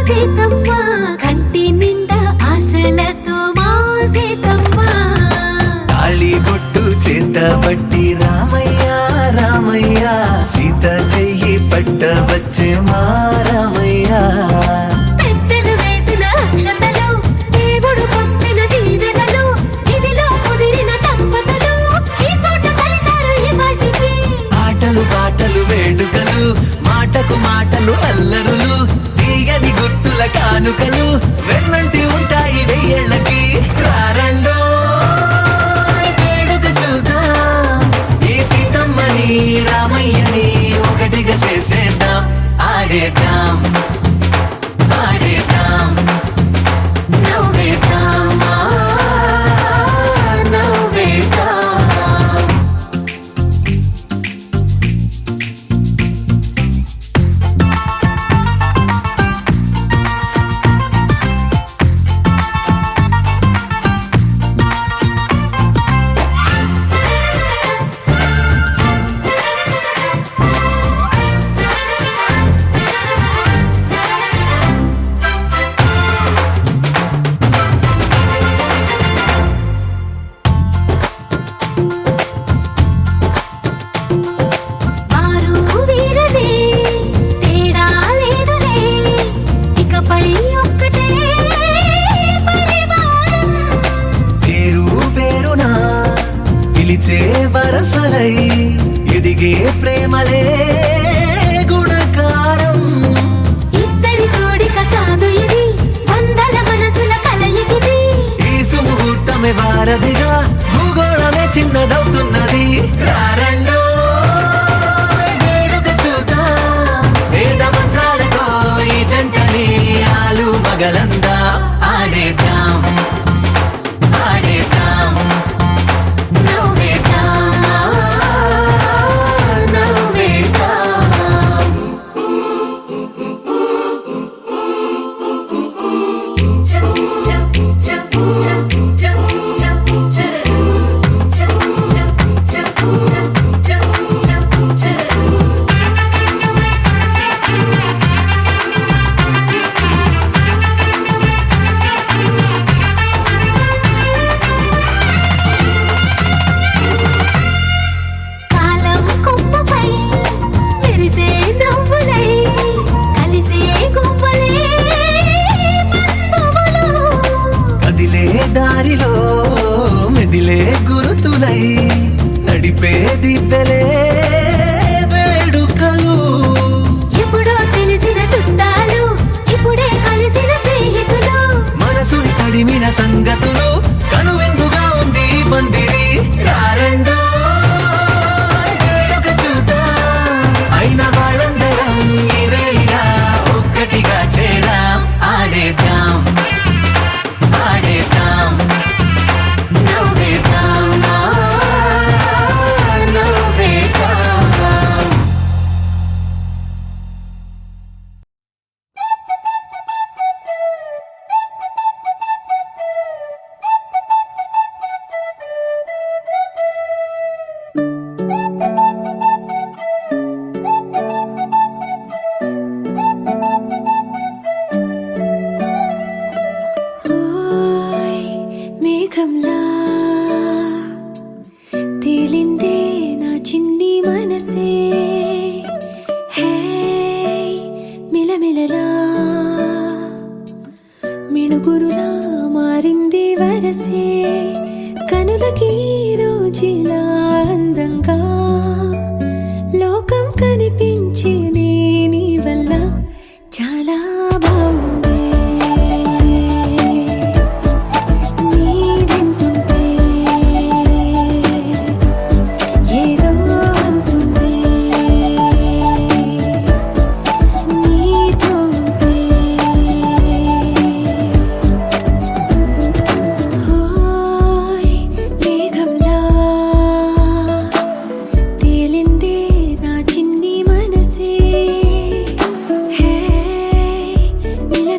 సీతమ్మ కంటి నిండా ఆశలతో మా సీతమ్మ తాళిబొట్టు చేతబట్టి రామయ్య రామయ్య సీత చెయ్యి పట్టవచ్చే మా రామయ్య పెద్దలు వేసిన అక్షతలు దేవుడు పంపిన దీవెనలు ఇవిలో కుదిరిన దంపతులు ఈ చోట కలిసారు ఈ వాటికి ఆటలు పాటలు వేడుకలు మాటకు మాటలు అల్లరులు తీయని గుర్తుల కానుకలు వెన్నంటి ఉంటాయి వెయ్యేళ్ళకి రారండో వేడుక చూద్దాం ఈ సీతమ్మని రామయ్యని ఒకటిగా చేసేద్దాం ఆడేద్దాం ఆడేద్దాం నవ్వేద్దాం నవ్వేద్దాం వరసలై ఎదిగే ప్రేమలే గుణకారం ఇద్దరి కోడిక కాదు ఇది వందల మనసుల కలయికిది ఈ సుముహూర్తమే వారధిగా భూగోళమే చిన్నదవుతున్నది రారండో వేడుక చూద్దాం వేద మంత్రాలతో ఈ జంటని ఆలు మగలందా ఆడేద్దాం ఆడేద్దాం దారిలో మెదిలే గురుతులై నడిపే దిబ్బెలే వేడుకలు ఎప్పుడో తెలిసిన చుట్టాలు ఇప్పుడే కలిసిన స్నేహితులు మనసుని తడిమిన సంగతులు కనువిందుగా ఉంది పందిరి రారండో వేడుక చూద్దాం అయిన వాళ్ళందరం ఈ వేళ ఒక్కటిగా చేరాం ఆడేద్దాం ఆడేద్దాం నవ్వేద్దాం నవ్వేద్దాం మేఘంలా తేలిందే నా చిన్ని మనసే హే మిలమిలలా మిణుగురులా మారింది వరసే కనులకి రోజులా అందంగా లోకం కనిపించే నీ వల్ల చాలా బాగుంది మిల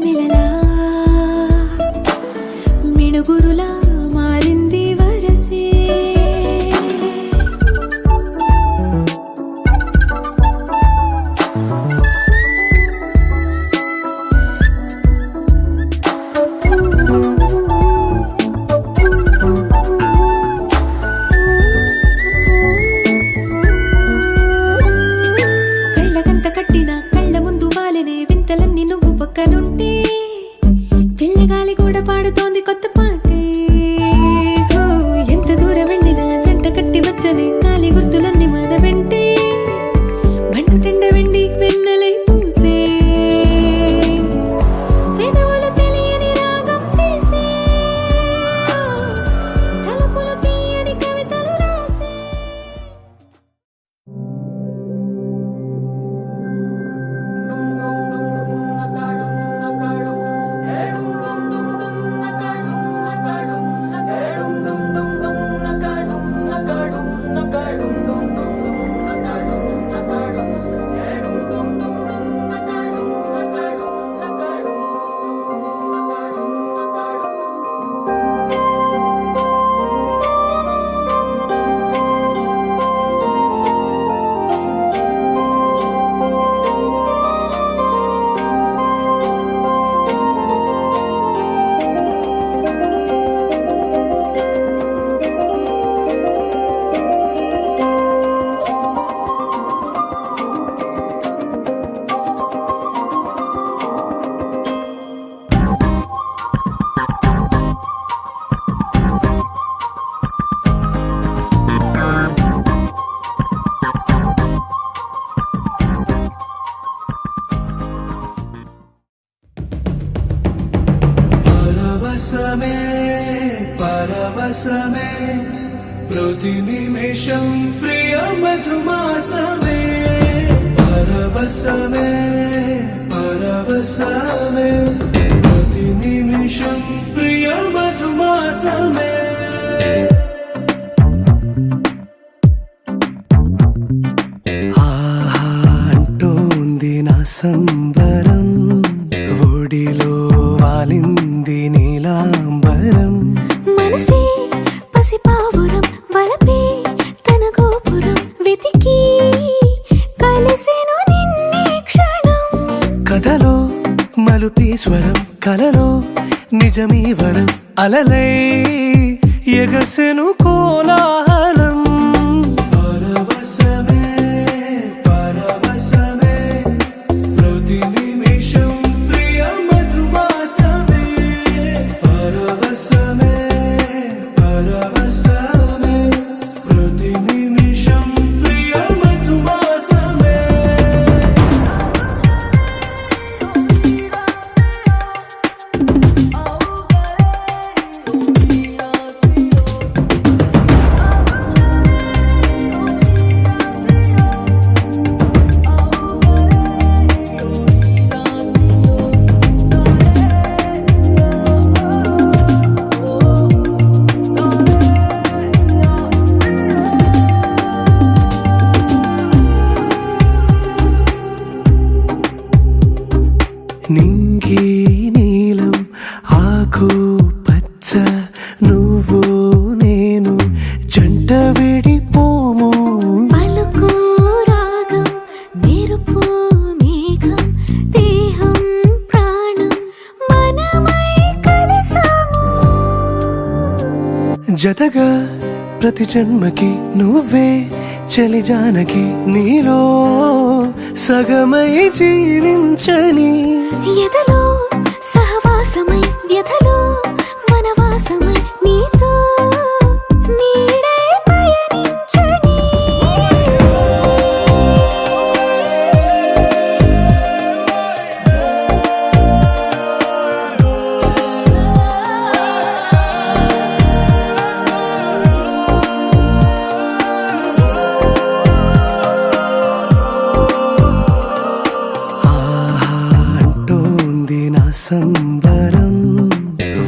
పరవశమే పరవశమే ప్రతి నిమిషం ప్రియ మధుమాసమే పరవశమే పరవశమే ప్రతి నిమిషం ప్రియ మధుమాసమే ఆహా అంటోంది నా సంబరం ఒడిలో వాలింది నీలాంబరం మనసే పసిపావురం వలపే తన గోపురం వెతికి కలిసెను నిన్నే క్షణం కథలో మలుపి స్వరం కలలో నిజమీ వరం అలలై ఎగసెను కోలాహలం పరవశమే పరవశమే ప్రతి నిమిషం ప్రియ మధుమాసమే పరవశమే పరవశమే ప్రతి నిమిషం ప్రియ మధుమాసమే నింగి నీలం ఆకు పచ్చ నువ్వు నేను జంట విడిపోము పలుకు రాగం మెరుపు మేఘం దేహం ప్రాణం మనమై కలిసాము జతగా ప్రతి జన్మకి నువ్వే చలి జానకి నీలో సగమై జీవించని ఎదలో సహవాసమై వ్యధలో వనవాసమై నీతో నీడై పయనించని ఆహా అంటోంది నా సంబరం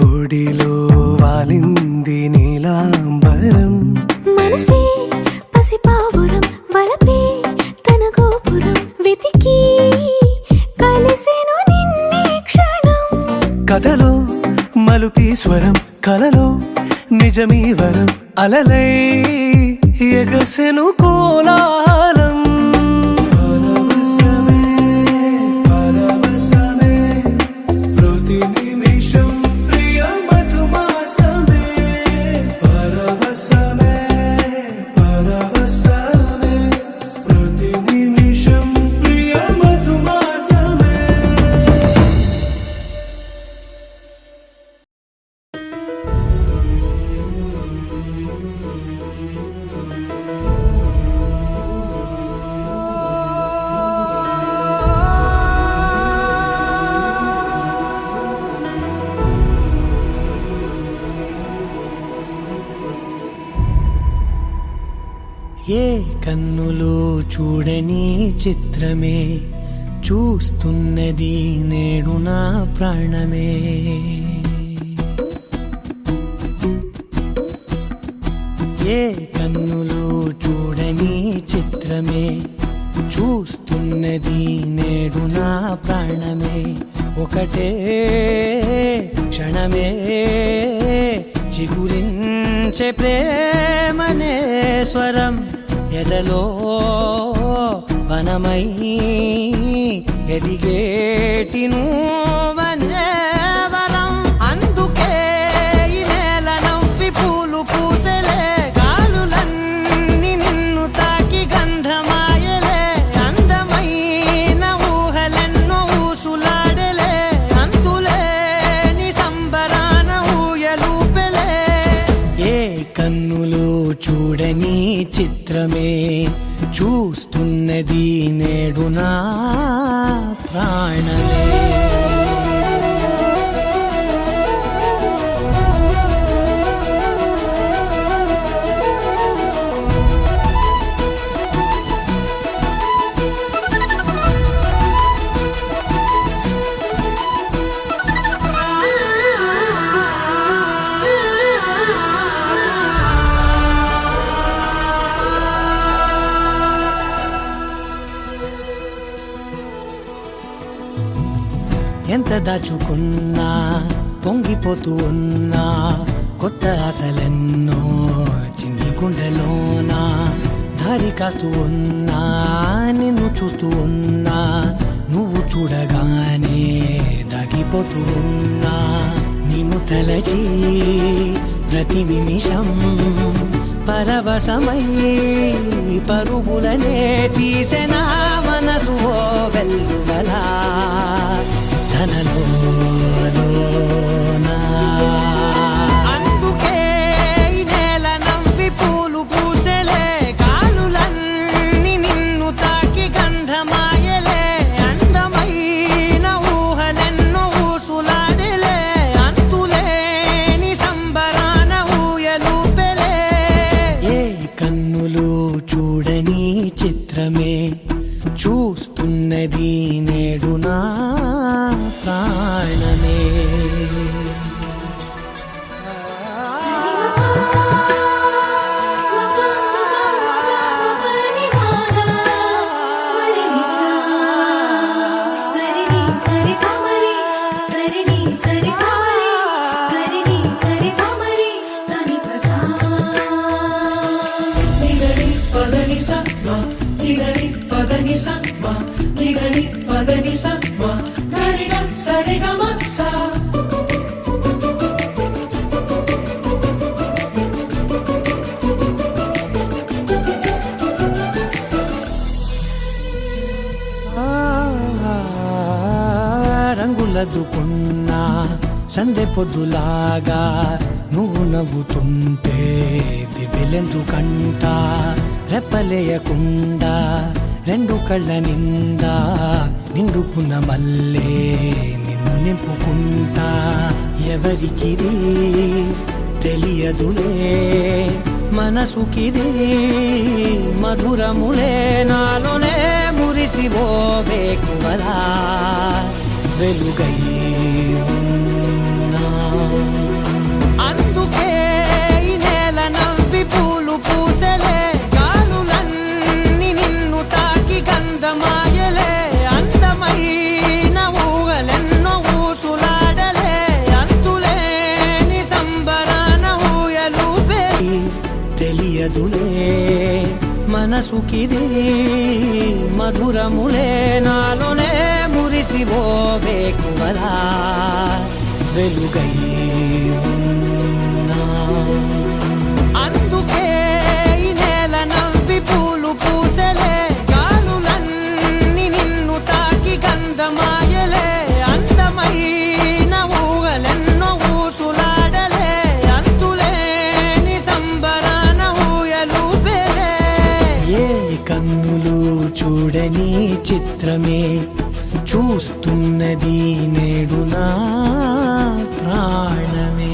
ఒడిలో వాలింది నీలాంబరం మనసే పసిపావురం వలపే తన గోపురం వెతికి కలిసెను నిన్నే క్షణం కథలో మలుపి స్వరం కలలో నిజమీ వరం అలలై ఎగసెను కోలాహలం పరవశమే పరవశమే ప్రతి నిమిషం ప్రియ మధుమాసమే పరవశమే పరవశమే ప్రతి నిమిషం ప్రియ మధుమాసమే ఏ కన్నులు చూడని చిత్రమే చూస్తున్నది నేడు నా ప్రాణమే ఏ కన్నులు చూడని చిత్రమే చూస్తున్నది నేడు నా ప్రాణమే ఒకటే క్షణమే చిగురించే ప్రేమనే స్వరం ఎదలో వనమై ఎదిగేటి నువ్వనే వరం అందుకే ఈ నేల నవ్వి పూలు పూసెలే గాలులన్నీ నిన్ను తాకి గంధమాయలే అందమైన ఊహలెన్నో ఊసులాడలే అంతులేని సంబరాన ఊయలూపెలే ఏ కన్నులు చూడని చిత్రమే చూస్తున్నది నేడు నా ప్రాణమే దాచుకున్నా పొంగిపోతూ ఉన్నా కొత్త ఆశలెన్నో చిన్ని గుండెలోన దారి కాస్తూ ఉన్నా నిన్ను చూస్తూ ఉన్నా నువ్వు చూడగానే దాగిపోతూ ఉన్నా నిన్ను తలచి ప్రతి నిమిషం పరవశమై పరుగులనే తీసిన మనసు ఓ వెల్లువలా తనలోనా అందుకే ఈ నేల నవ్వి పూలు పూసెలే కాలులన్నీ నిన్ను తాకి గంధమాయలే అందమైన ఊహలెన్నో ఊసులాడలే అంతులేని సంబరాన ఊయలూపెలే ఏ కన్నులు చూడని చిత్రమే చూస్తున్నది నేడు నా ప్రాణమే రంగులదుకున్నా సందె పొద్దులాగా నువ్వు నవ్వుతుంటే దివ్యలెందుకంట రెప్పలేయకుండా రెండు కళ్ళ నిండా నిండుకున్న మల్లే నిన్ను నింపుకుంటా ఎవరికిది తెలియదులే మనసుకిది మధురములే నాలోనే మురిసివో వేకువలా వెలుగై ఉన్నా అందుకే ఈ నేల నవ్వి పూలు పూసెలే గాలులన్నీ నిన్ను తాకి గంధమాయలే అందమైన ఊహలెన్నో ఊసులాడలే అంతులేని సంబరాన ఊయలూపే తెలియదులే మనసుకిది మధురములే నాలోనే మురిసివో వేకువలా వెలుగై ఉన్నా అందుకే ఈ నేల నవ్వి పూలు పూసెలే గాలులన్నీ నిన్ను తాకి గంధమాయలే అందమైన ఊహలెన్నో ఊసులాడలే అంతులేని సంబరాన ఊయలూపెలే ఏ కన్నులు చూడని చిత్రమే చూస్తున్నది నేడు నా ప్రాణమే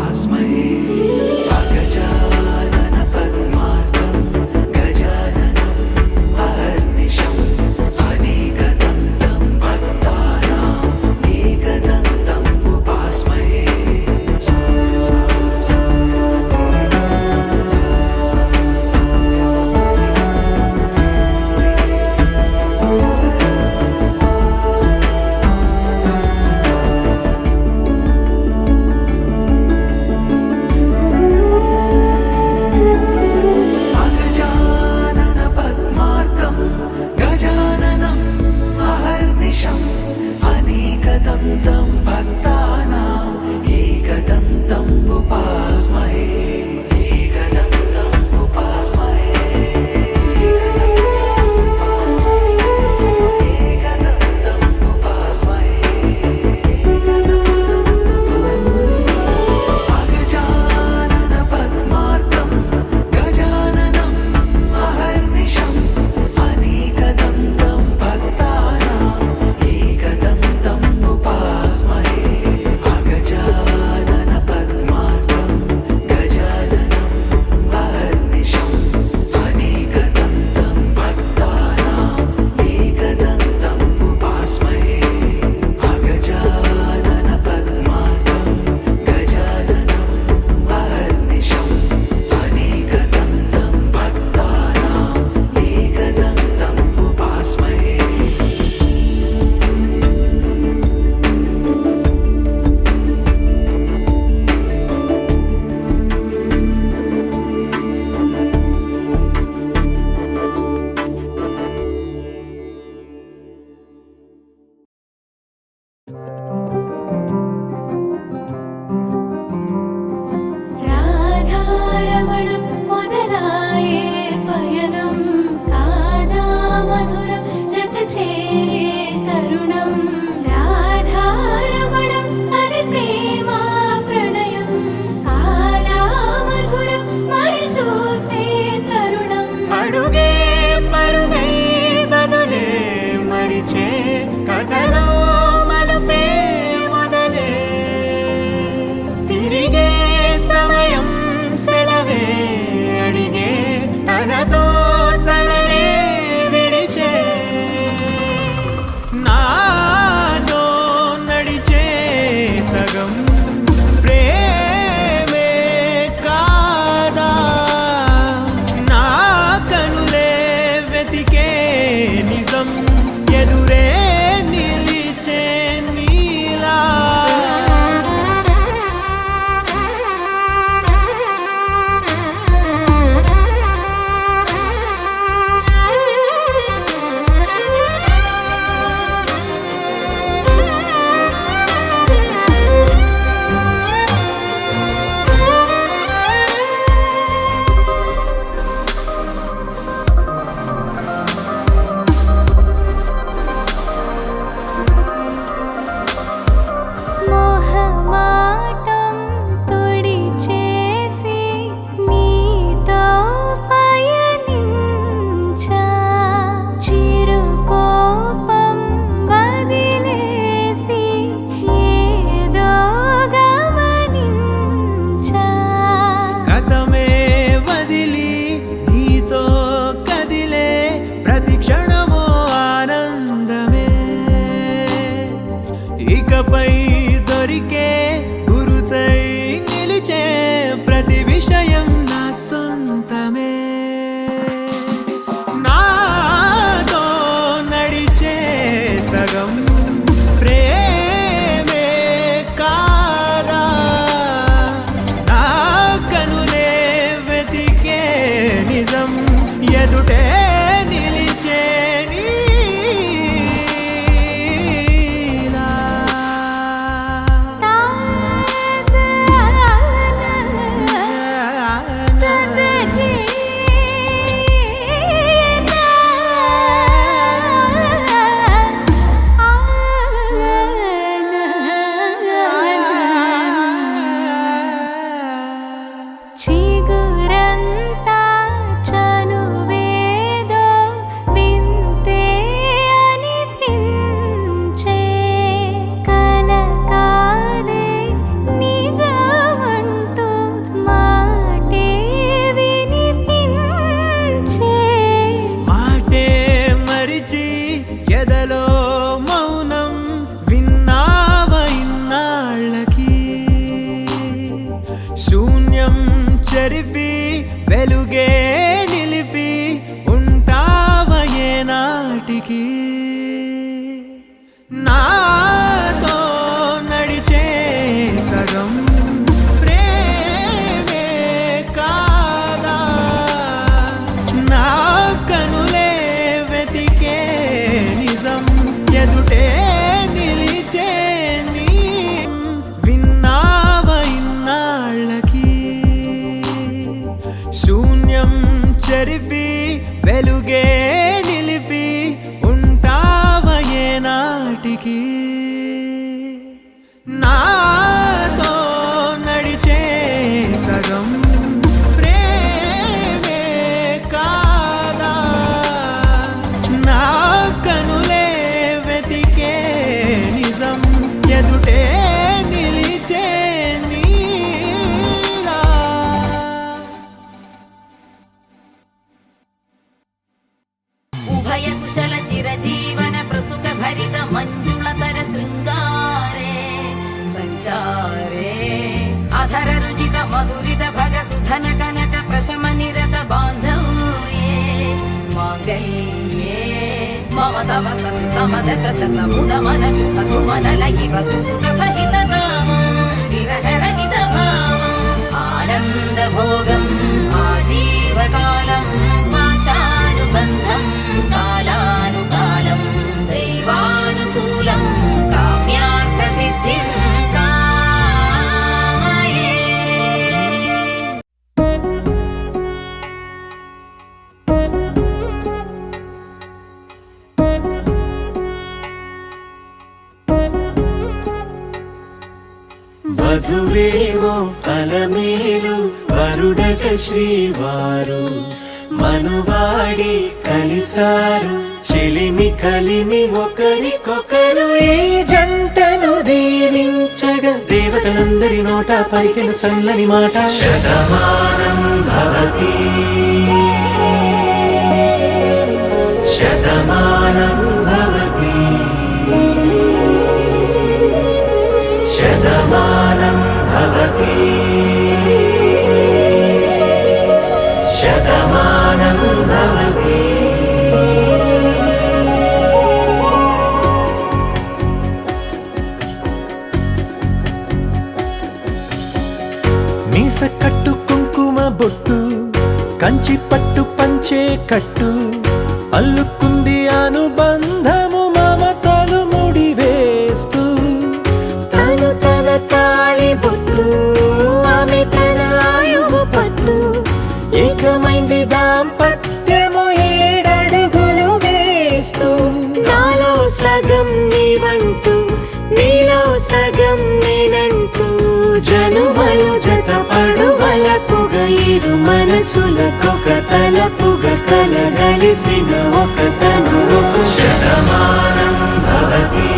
उपास्महे अगजानन पद्मार्कं गजाननम् अहर्निशम् अनेकदन्तं भक्तानाम् एकदन्तम् उपास्महे శూన్యం చెరిపి వెలుగే నిలిపి ఉంటావయే నాటికి నాతో నడిచే సగం ప్రేమే కాదా నా కనులే వెతికే నిజం ఎదుటే నిలిచే నీ విన్నావ ఇన్నాళ్ళకి శూన్యం చెరిపి వెలుగే నిలిపి ఉంటావయే నాటికి నాతో నడిచే సగం ప్రేమే కాదా నా కనులే వెతికే నిజం ఎదుటే నిలిచే నీలా ఉభయ కుశల చిరజీవన ప్రసుక భరిత మంజుళతర శృంగారే సంచారే అధర రుచిత మధురిత భగ సుధన కనక ప్రశమ నిరత బాంధవ్యే మాంగళ్యే మమ తవ సతి సమదశ శత ముద మన శుభ సుమన లయివ సుసుత సహిత విరహ రహిత భావం ఆనంద భోగం ఆజీవకాలం పాశానుబంధం కాలానుకాలం దైవానుకూలం కామ్యార్థ సిద్ధిం కామయే. వధువేవో అలమేలు వరుడట శ్రీవారు మనువాడి కలిసారు చెలిమి కలిమి ఒకరికొకరు ఈ జంటను దీవించగా దేవతలందరి నోట పలికిన చల్లని మాట శతమానం భవతి శతమానం భవతి శతమానం భవతి శతమానం భవతి. మీస కట్టు కుంకుమ బొట్టు కంచి పట్టు పంచే కట్టు అల్లుకుంది అనుబంధము మమతలు ముడివేస్తూ తను తన తాళి బొట్టు ఆమె తన ఆయువు పట్టు ఏకమైంది దాంపత్యము ఏడడుగులు వేస్తూ నాలో సగం నీవంటూ నీలో సగం నేనంటూ జనుమలు జత పడువలపుగ ఇరు మనసులకొక తలపుగ కలగలిసిన ఒక తను శతమానం భవతి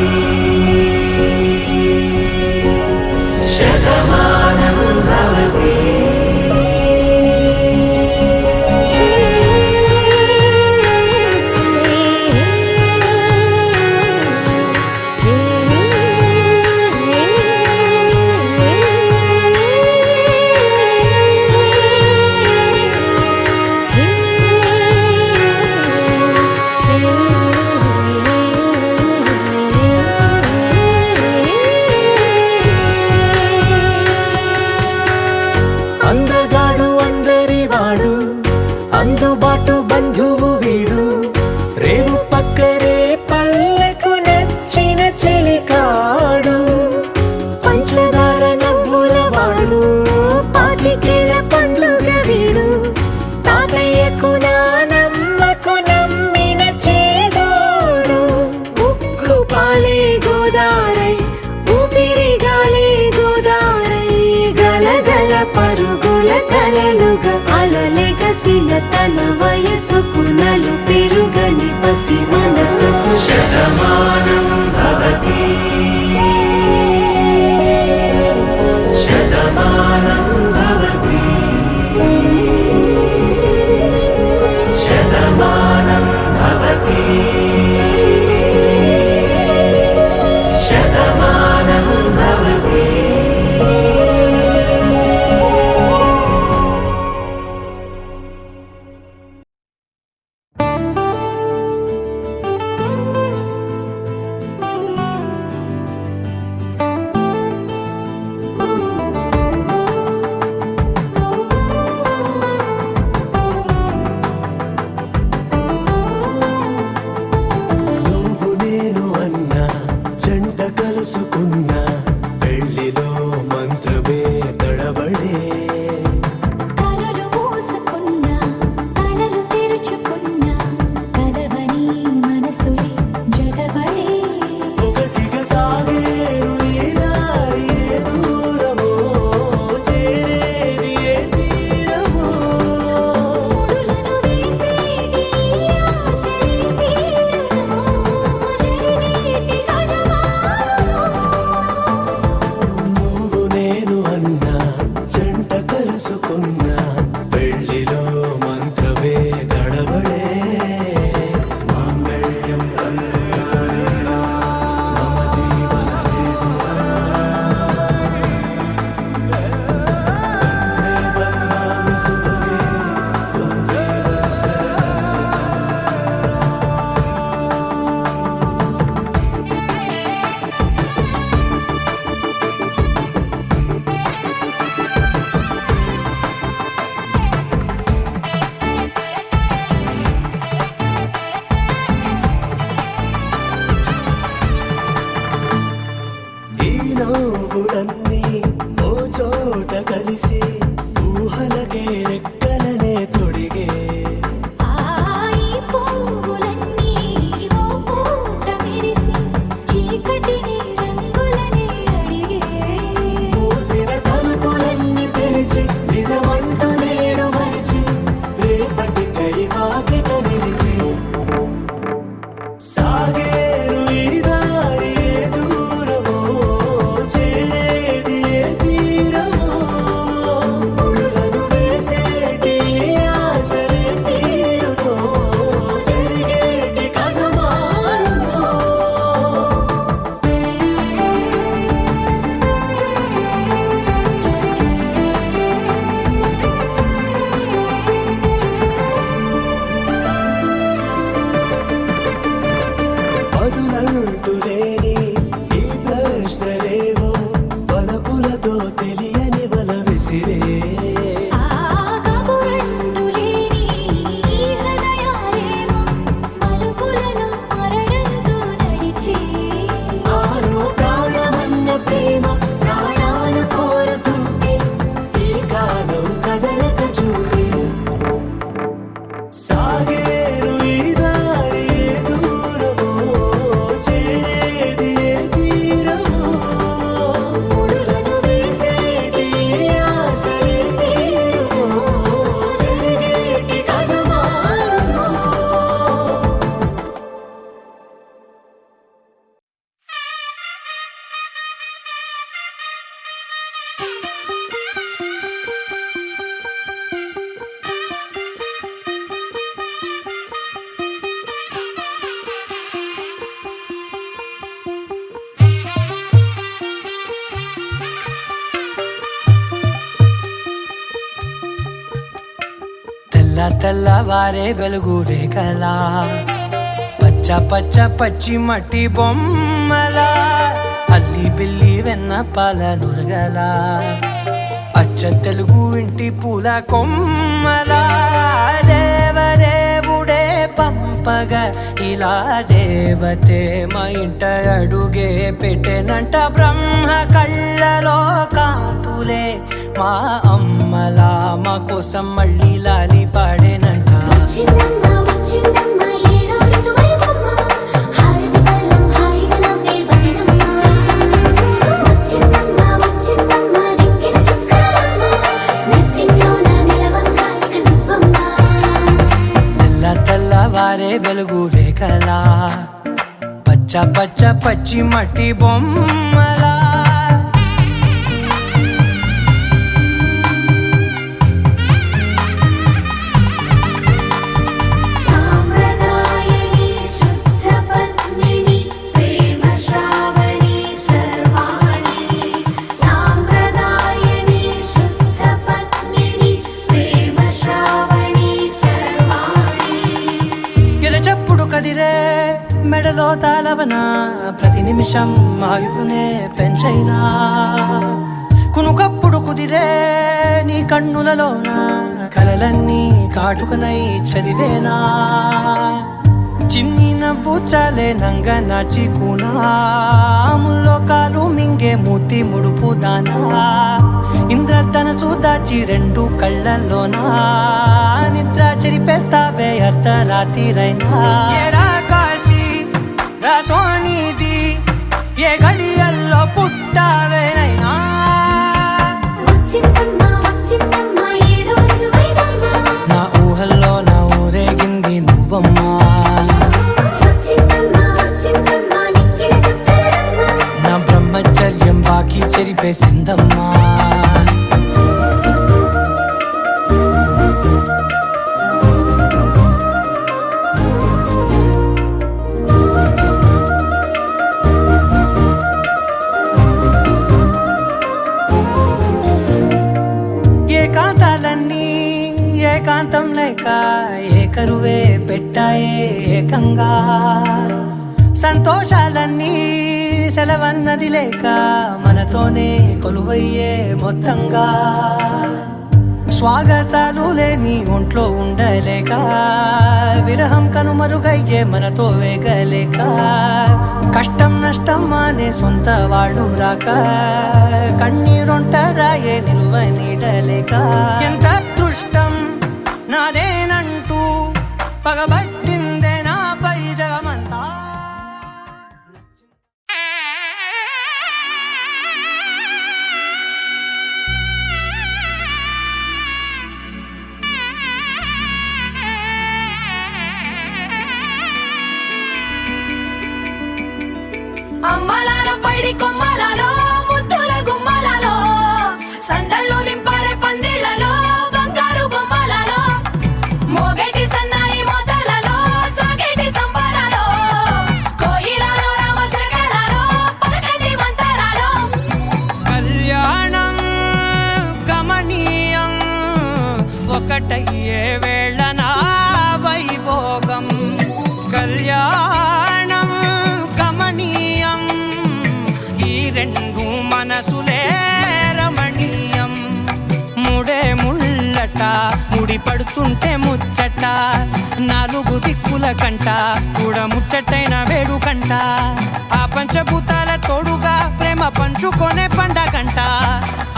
శతమానం భవతి. అందగాడు అందరివాడు అందుబాటు బంధువు వీడు రేవు పక్కరే పల్లెకు నచ్చిన చెలికాడు పంచదార నవ్వుల వాడు పాతికేల పండుగ వీడు తాతయ్యకు నానమ్మకు నమ్మిన చేదోడు ఉక్కు పాలే గోదారై ఊపిరి గాలే గోదారై గలగల పరుగుల కలలుగా అలలెగసిన తన వయసుకు నలు పెరుగని పసి మనసుకు శతమానం భవతి శతమానం భవతి శతమానం భవతి శతమానం భవతి. తడబడే కలలు మూసుకున్నా కలలు తెరుచుకున్నా కలవని మనసులే జతబడే ఒకటిగా సాగేను ఈ దారి ఏ దూరమో చేరేది ఏ తీరమో ముడులను వేసేటి ఆశలే తీరును జరిగేటి కథమారును నువ్వు నేను అన్నా జంట కలుసుకున్నా పెళ్లిలో మంత్రమే గడబడే మాంగళ్యం కళ్యాణేన మమ జీవన బంధామి సుభగే త్వం జీవస్య ఈ నవ్వులన్నీ ఓ చోట కలిసి ఊహలకే రెక్కలనే తొడిగే ఈ పువ్వులన్నీ ఓ పూట మెరిసి చీకటిని రంగులనే అడిగే మూసిన తలుపులన్నీ తెరిచి నిజమంటూ నేడు మరిచి రేపటికై వాకిట నిలిచి సాగేరు ఈ దారి ఏ దూరమో చేరేది ఏ తీరమో ముడులను వేసేటి ఆశలే తీరునో జరిగేటి కథమారునో బదులంటూ లేని ఈ ప్రశ్నలేవో వలపులతో తెలియని వల విసిరే కబురంటూ లేని ఈ హృదయాలేమో మలుపులను మరడంతో నడిచే ఆరో ప్రాణమన్న ప్రేమ ప్రాణాలు కోరుతుంటే ఈ కాలం కదలక చూసి సాగేరు ఈ దారి ఏ దూరమో చేరేది ఏ తీరమో ముడులను వేసేటి ఆశలే తీరునో జరిగేటి కథమారునో తెల్ల తెల్లవారే వెలుగు రేఖలా పచ్చ పచ్చ పచ్చి మట్టి బొమ్మలా అల్లి బిల్లి వెన్న పాల నురగలా అచ్చ తెలుగు ఇంటి పూల కొమ్మలా దేవదేవుడే పంపగా ఇలా దేవతే మా ఇంట అడుగే పెట్టెనంట బ్రహ్మ కళ్ళలో కాంతులే మా అమ్మలా మా కోసం మళ్ళీ లాలి పాడేనంట వచ్చిందమ్మ వచ్చిందమ్మ ఏడో ఋతువైవమ్మ హారతి పళ్ళం హాయిగా నవ్వే వదనమ్మ వచ్చిందమ్మ వచ్చిందమ్మ నెక్కిన చుక్కలమ్మ నెట్టింట్లోన నిలవంగా ఇక నువ్వమ్మ తెల్ల తెల్లవారే వెలుగు రేఖలా పచ్చ పచ్చ పచ్చి మట్టి బొమ్మలా సాంప్రదాయని శుద్ధ పద్మిని ప్రేమ శ్రావణి సర్వాణి సాంప్రదాయని శుద్ధ పద్మిని ప్రేమ శ్రావణి సర్వాణి ఎరచప్పుడు కదిరే మెడలో తాళవన ప్రతి నిమిషం ఆయుధునే పెంచైనా కునుకప్పుడు కుదిరే నీ కన్నులలోన కలలన్నీ కాటుకనై చదివేనా చిన్ని నవ్వు చాలే నంగ నాచి కూనాముల్లో కాలు మింగే మూతి ముడుపు దానా ఇంద్రధనసు దాచి రెండు కళ్ళల్లోనా నిద్ర చెరిపేస్తావే అర్ధరాత్రిరైనా ఏరా కాశీ రా సోనిది ఏ గడియల్లో పుట్టావేనైనా వచ్చిందమ్మ వచ్చిందమ్మ ఏడో ఋతువైవమ్మ నా ఊహల్లో నా ఊరేగింది నువ్వమ్మా వచ్చిందమ్మ వచ్చిందమ్మ నిక్కిన చుక్కలమ్మ నా బ్రహ్మచర్యం బాకీ చెరిపేసిందమ్మా ఏకాంతాలన్నీ ఏకాంతం లేక ఏకరువే పెట్టాయే ఏకంగా సంతోషాలన్నీ సెలవన్నది లేక మనతోనే కొలువయ్యే మొత్తంగా స్వాగతాలు లేని ఒంట్లో ఉండలేక విరహం కనుమరుగయ్యే మనతో వేగలేక కష్టం నష్టం అనే సొంత వాడు రాక కన్నీరొంటరాయే నిలువ నీడలేక ఎంత అదృష్టం నాదేనంటూ పగబట్టిందే నాపై జగమంతా అమ్మలాలో పైడి కొమ్మలలో ముద్దుల గుమ్మలలో సందళ్ళు నింపారే పందిళ్లలో బంగారు బొమ్మలలో మోగేటి సన్నాయి మోతలలో సాగేటి సంబరాలో కోయిలలో రామశకలలో పలకండి మంతరాలో కళ్యాణం గమనీయం ఒకటయ్యే వేళ నా వైభోగం కళ్యాణం గమనీయం ఈ రెండు మనసులే రమణీయం ముడే ముళ్ళట ముడి పడుతుంటే ముచ్చట నాలుగు దిక్కుల కంట చూడ ముచ్చటైన వేడుకంట ఆ పంచభూతాల తోడుగా ప్రేమ పంచుకొనే పండగంట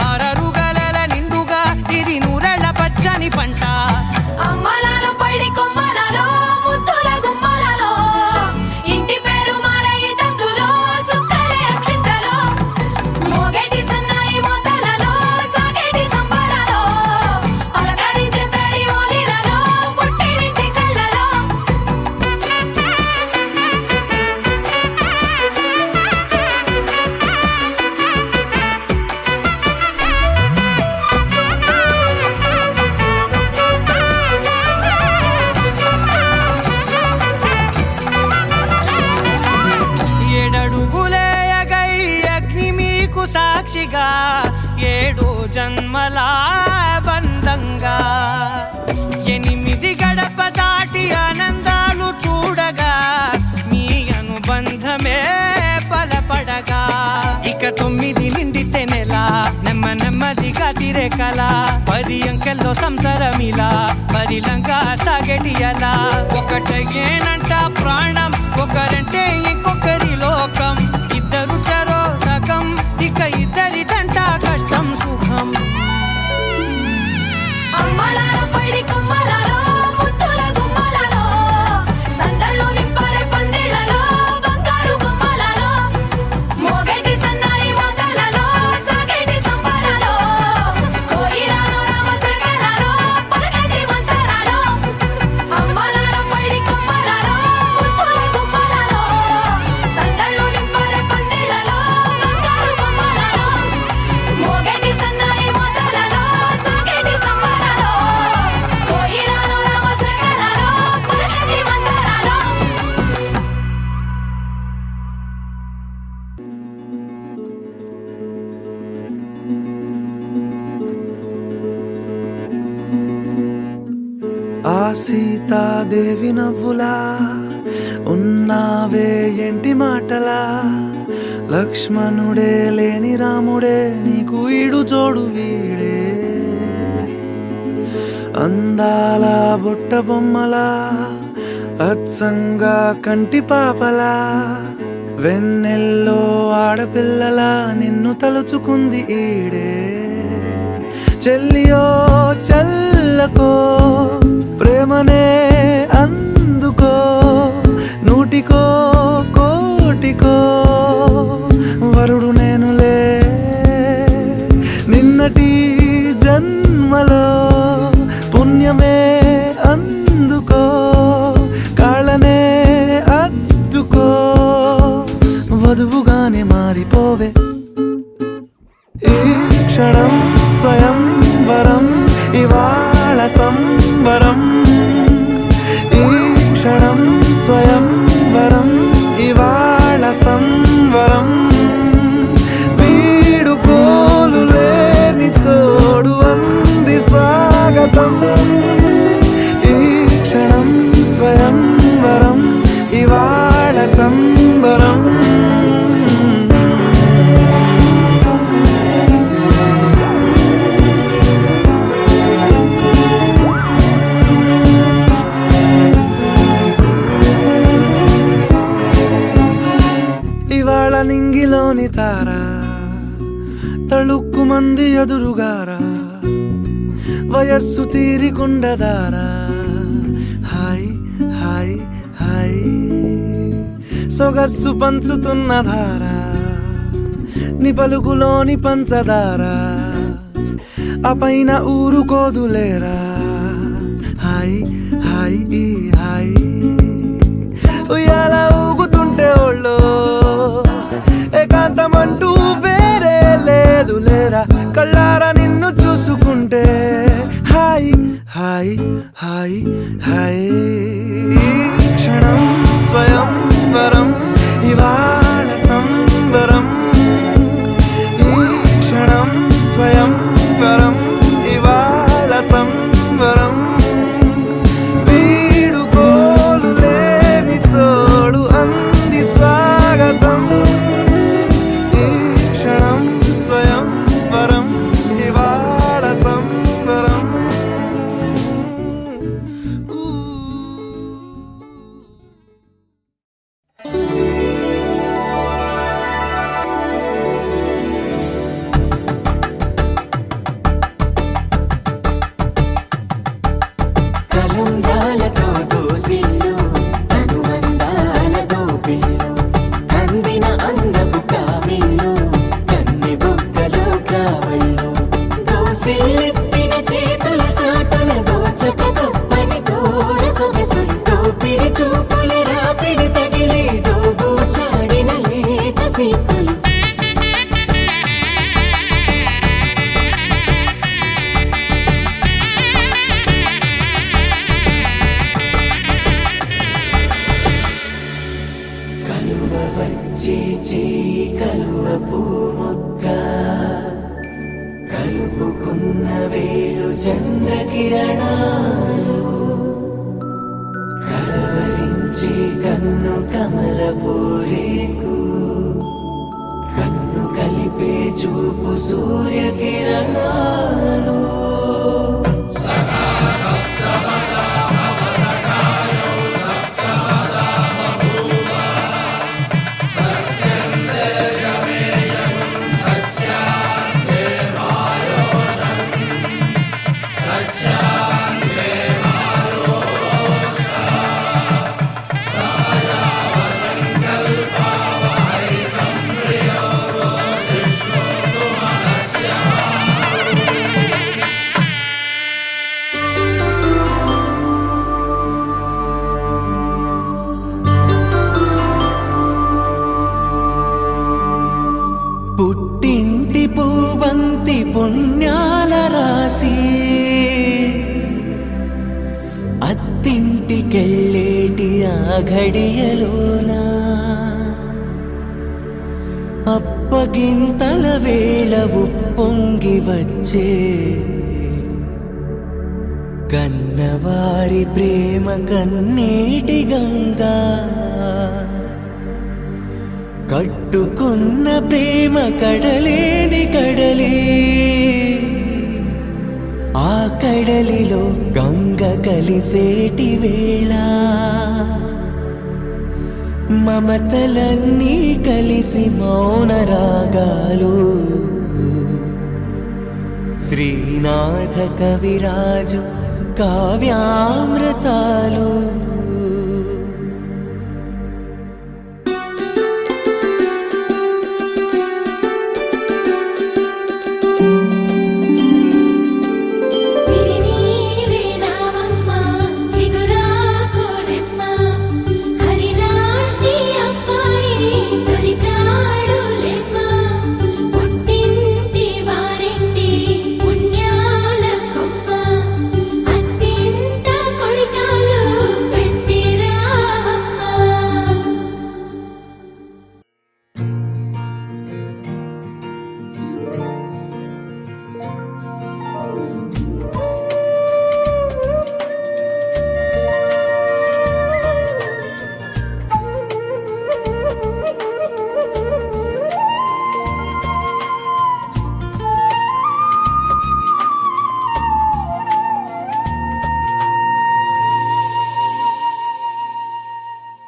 ఆరరుగల నిండుగా ఇది నూరెళ్ళ పచ్చని పంట అమ్మలాలో పైడి కొమ్మలలో ముద్దుల గుమ్మలలో ఇంటి పేరు మారయి తందులో చుక్కలే అక్షింతలో మోగేటి సన్నాయి మోతలలో సాగేటి సంబరాలో పలకరించే తడి ఓలిలలో పుట్టినింటి కళ్ళలో ఏడడుగులేయగై అగ్ని మీకు సాక్షిగా ఏడు జన్మల బంధంగా ఎనిమిది గడప దాటి ఆనందాలు చూడగా మీ అనుబంధమే బలపడగా ఇక 9 నిండితే నెల నెమ్మదిగా తిరే కల 10 అంకెల్లో సంసారమిలా పరిలంగా సాగేటి అలా ఒకటేనంట ప్రాణం ఒకరంటే ఇంకొకరి లోకం ఇద్దరు చరో సగం ఇక ఇద్దరిదంట కష్టం సుఖం అమ్మలాలో పైడి కొమ్మలలో ముద్దుల గుమ్మలలో సందళ్ళు నింపారే పందిళ్లలో బంగారు బొమ్మలలో మోగేటి సన్నాయి మోతలలో సాగేటి సంబరాలో కోయిలలో రామశకలలో పలకండి మంతరాలో అమ్మలాలో పైడి కొమ్మలలో ముద్దుల గుమ్మలలో సందళ్ళు నింపారే పందిళ్లలో బంగారు బొమ్మలలో మోగేటి సన్నాయి మోతలలో సాగేటి సంబరాలో కోయిలలో రామశకలలో పలకండి మంతరాలో ఆ సీతాదేవి నవ్వులా ఉన్నావే ఎంటి మాటలా లక్ష్మణుడే లేని రాముడే నీకు ఈడు జోడు వీడే అందాల బుట్ట బొమ్మలా అచ్చంగా కంటి పాపలా వెన్నెల్లో ఆడపిల్లలా నిన్ను తలుచుకుంది ఈడే చెల్లియో చల్లకో ప్రేమనే అందుకో నూటికో కోటికో వరుడు నేనులే నిన్నటి జన్మలో పుణ్యమే అందుకో కాళ్ళనే అద్దుకో వధువుగానే మారిపోవే ఈ క్షణం స్వయం వరం ఇవాళ సంవరం ఈ క్షణం స్వయం వరం ఇవాళ సంవరం వీడుకోలు లేని తోడు అంది స్వాగతం ఈ క్షణం స్వయం వరం ఇవాళ సంబరం ఇవాళ నింగిలోని తారా తళుక్కు మంది ఎదురుగారా వయస్సు తీరికుండదారా హాయ్ హాయ్ హాయ్ సొగస్సు పంచుతున్న ధారా ని పలుకులోని పంచదారా ఆ పైన ఊరుకోదులేరా హాయ్ హాయ్ ఈ హాయ్ ఉయ్యాల ఊగుతుంటే ఒళ్ళో ఏకాంతమంటూ వేరే లేదు లేరా కళ్ళారా నిన్ను చూసుకుంటే హాయ్ హాయ్ హాయ్ హాయ్ క్షణం స్వయం వరం ఇవాళ సంవరం ఈ క్షణం స్వయం వరం ఇవాళ సంవరం వీడుకోలు లేని తోడు అంది స్వాగతం ఈ క్షణం స్వయం వరం ఇవాళ సంవరం కలంబ్రాలతో దోసిల్లు అనుబంధాలతో పిల్లు అందిన అందపు కావిళ్ళు కన్నె బొక్కలో క్రావళ్ళు దోసిల్లెత్తిన చేతుల చాటున దోచక తప్పని దూర సొగసులు దోపిడి చూపుల రాపిడి తగిలి దోబూచాడిన లేత సీపులు కలువ వచ్చే చేయి కలువ పూ మొక్క కలుపుకున్న వేలు చంద్రకిరణాలు కలవరించే కన్ను కమల పూరేకు కన్ను కలిపే చూపు సూర్యకిరణాలు పుట్టింటి పూబంతి పుణ్యాల రాసి అత్తింటికెళ్ళేటి ఆ ఘడియలోనా అప్పగింతల వేళ ఉప్పొంగి వచ్చే కన్నవారి ప్రేమ కన్నేటి గంగా కట్టుకున్న ప్రేమ కడలేని కడలే ఆ కడలిలో గంగ కలిసేటి వేళ మమతలన్నీ కలిసి మౌన రాగాలు శ్రీనాథ కవిరాజు కావ్యామృతాలు సిరినీవే రావమ్మ చిగురాకు రెమ్మ హరిలాంటి అబ్బాయి దొరికాడు లెమ్మ పుట్టింటి వారింటి పుణ్యాల కొమ్మ అత్తింట కొడికాలు పెట్టి రావమ్మ.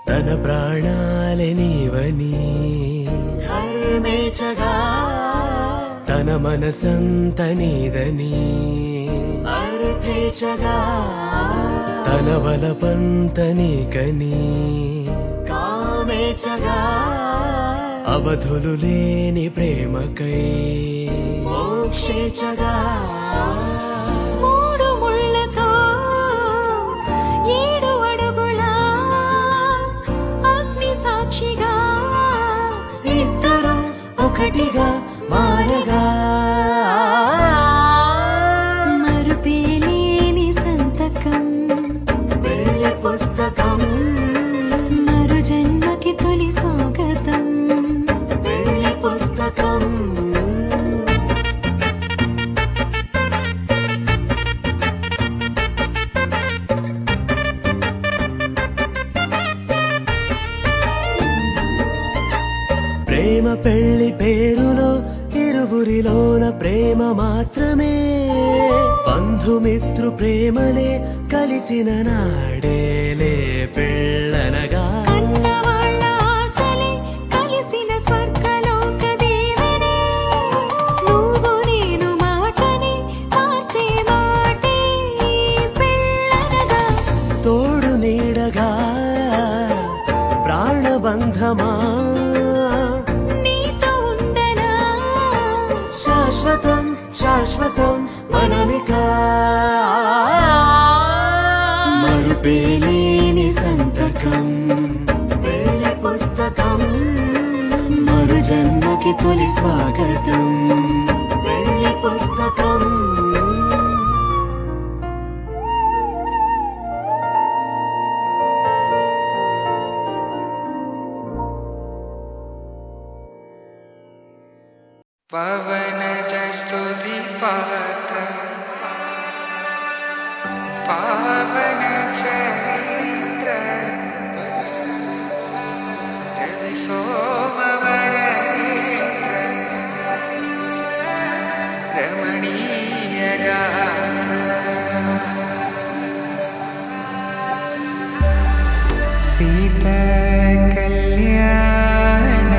తన ప్రాణాలే నీవని హర్మేచగా తన మనసంత నీదని అర్థేచగా తన వలపంత నీకని కామేచగా అవధులు లేని ప్రేమకై మోక్షేచగా మూడు ముళ్ళతో 7 అడుగుల అగ్ని సాక్షిగా ఇద్దరు ఒకటిగా మారగా మరుపేలేని సంతకం వెళ్ళి పుస్తకం మరు జన్మకి తొలి స్వాగతం వెళ్ళి పుస్తకం ప్రేమ పెళ్లి పేరులో ఇరువురిలోన ప్రేమ మాత్రమే బంధుమిత్రు ప్రేమనే కలిసిన నాడేలే పెళ్ళనగా కన్నవాళ్ళ ఆశలే కలిసిన స్వర్గలోక దేవనే నువ్వు నేను మాటని మార్చే మాటే పెళ్ళనగా తోడు నీడగా ప్రాణబంధమా నీతో ఉండనా శాశ్వతం శాశ్వతం మనమిక మరుపేలేని సంతకం వెళ్ళి పుస్తకం మరు జన్మకి తొలి స్వాగతం వెళ్ళి పుస్తకం పవన జస్తుతి పాత్ర పావన చరిత్ర రవి సోమవర నేత్ర రమణీయ గాత్ర సీత కళ్యాణ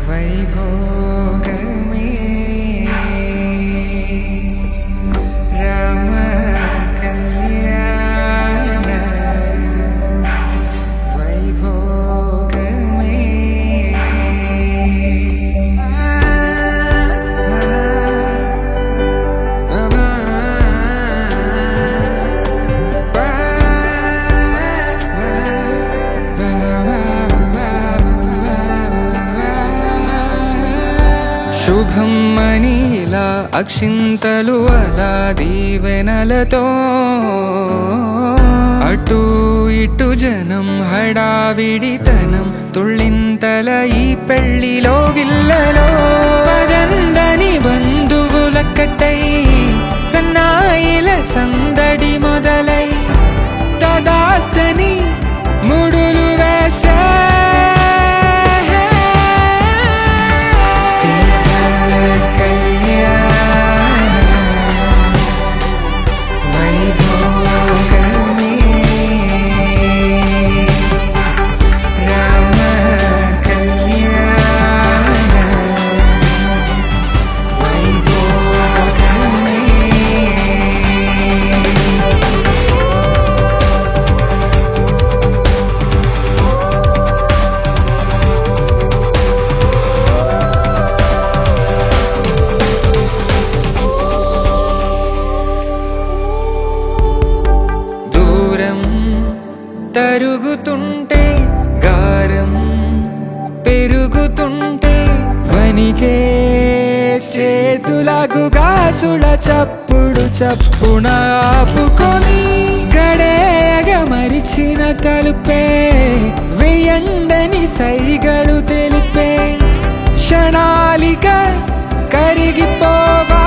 వైభోగమే రామ కళ్యాణ వైభోగమే శుభం మనీలా అక్షింతలు అలా దీవెనలతో అటు ఇటు జనం హడావిడితనం తుళ్ళింతల ఈ పెళ్లిలో గిల్లలో పదందని బంధువులక్కటై సన్నాయిల సందడి మొదలై తదాస్తని ముడులు వేసే కళ్యాణ చప్పుడు చప్పున ఆపుకొని గడేగ మరిచిన తలుపే వెయ్యండని సైగడు తెలిపే క్షణాలిక కరిగిపోవా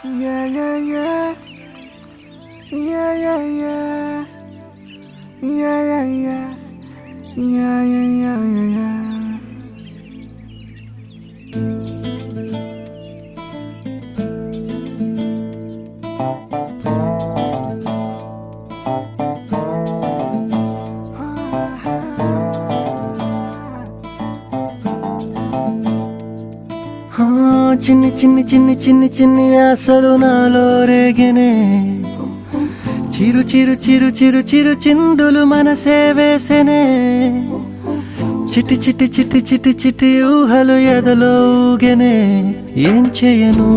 Yeah, yeah, yeah. Yeah, yeah, yeah. Yeah, yeah, yeah. Yeah, yeah, yeah, yeah, yeah. చిన్ని చిన్ని చిన్ని చిన్ని చిన్ని ఆశలు నాలో రేగినే చిరు చిరు చిరు చిరు చిరు చిందులు మనసే వేసెనే చిట్టి చిట్టి చిట్టి చిట్టి చిట్టి ఊహలు ఎదలో ఊగెనే ఏం చేయను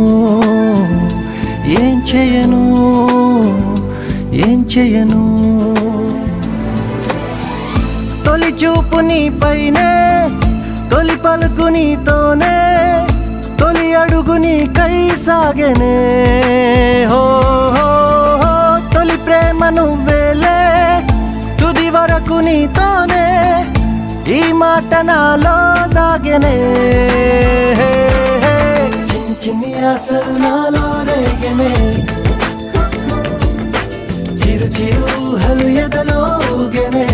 ఏం చేయను ఏం చేయను తొలి చూపు నీ పైనే తొలి పలుకు నీతోనే తొలి అడుగు నీకై సాగెనే హో హో హో తొలి ప్రేమ నువ్వేలే తుది వరకు నీతోనే ఈ మాట నాలో దాగెనే చిన్ని చిన్ని ఆశలు నాలో రేగెనే చిరు చిరు ఊహలు ఎదలో ఊగెనే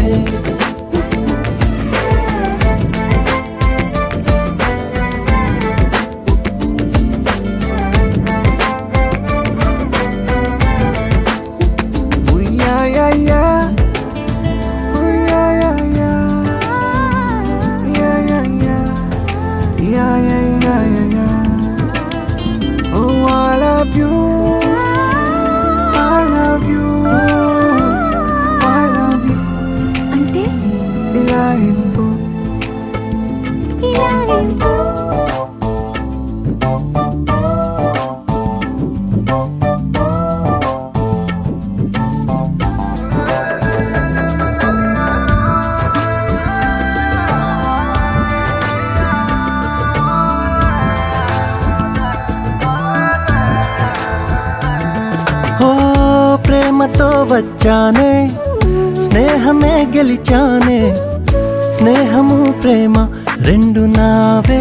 అంటే ఇలా ఇవ్వు. ప్రేమతో వచ్చానే స్నేహమే గెలిచానే స్నేహము ప్రేమ రెండు నావే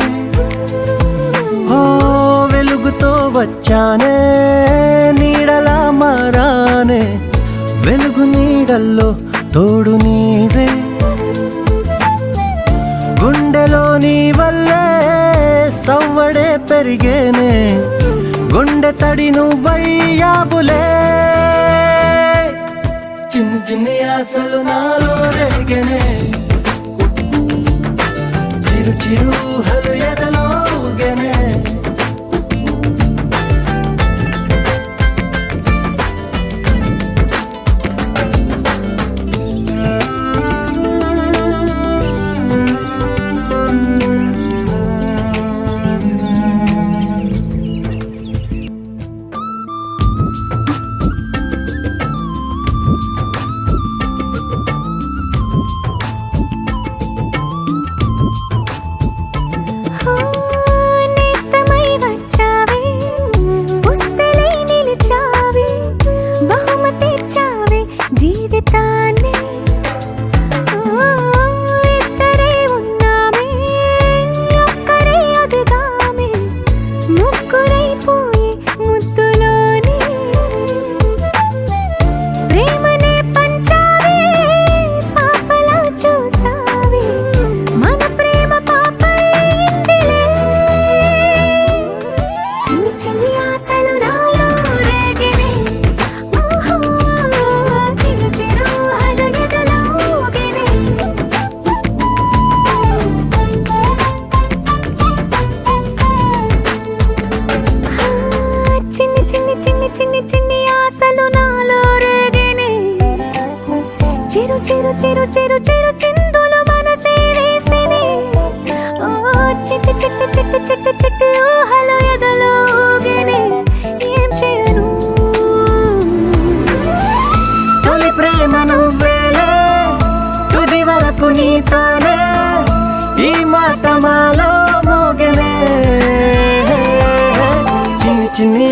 ఓ వెలుగుతో వచ్చానే నీడలా మారానే వెలుగు నీడల్లో తోడు నీవే గుండెలో నీ వల్లే సవ్వడే పెరిగేనే గుండె తడి నువ్వయ్యావులే చిన్ని చిన్ని ఆశలు నాలో రేగెనే చిరు చిరు ఊహలు ఎదలో ఊగెనే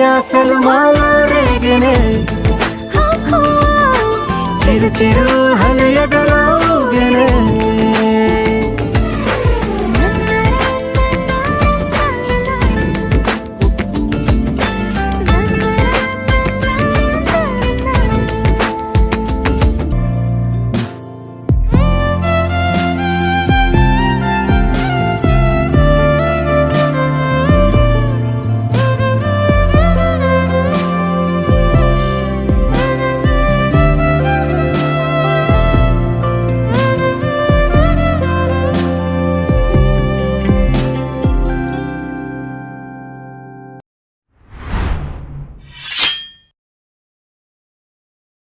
ఆశలు మాలో రేగనే చిరు చిరు హలి ఎదలోగనే